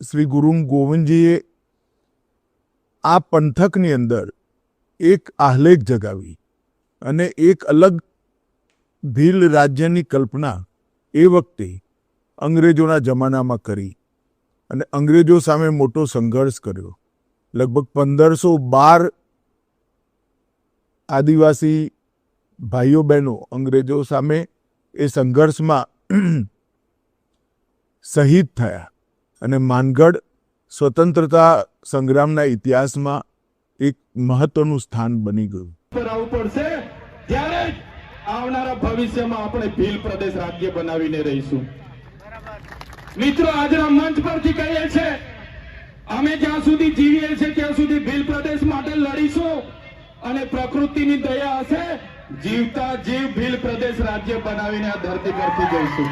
શ્રી ગુરુ ગોવિંદજીએ આ પંથકની અંદર એક આહ્લેખ જગાવી અને એક અલગ ભીલ રાજ્યની કલ્પના એ વખતે અંગ્રેજોના જમાનામાં કરી અને અંગ્રેજો સામે મોટો સંઘર્ષ કર્યો. લગભગ 1512 આદિવાસી ભાઈઓ બહેનો અંગ્રેજો સામે એ સંઘર્ષમાં શહીદ થયા અને માનગઢ સ્વતંત્રતા સંગ્રામના ઇતિહાસમાં એક મહત્વનું સ્થાન બની ગયું. આવવું પડશે ત્યારે આવનારા ભવિષ્યમાં આપણે ભીલ પ્રદેશ રાજ્ય બનાવીને રહીશું. મિત્રો, આજના મંચ પરથી કહીએ છે, અમે જ્યાં સુધી જીવીએ છીએ ત્યાં સુધી ભીલ પ્રદેશ માટે લડીશું અને પ્રકૃતિની દયા હશે જીવતા જીવ ભીલ પ્રદેશ રાજ્ય બનાવીને આ ધરતી પરથી જઈશું.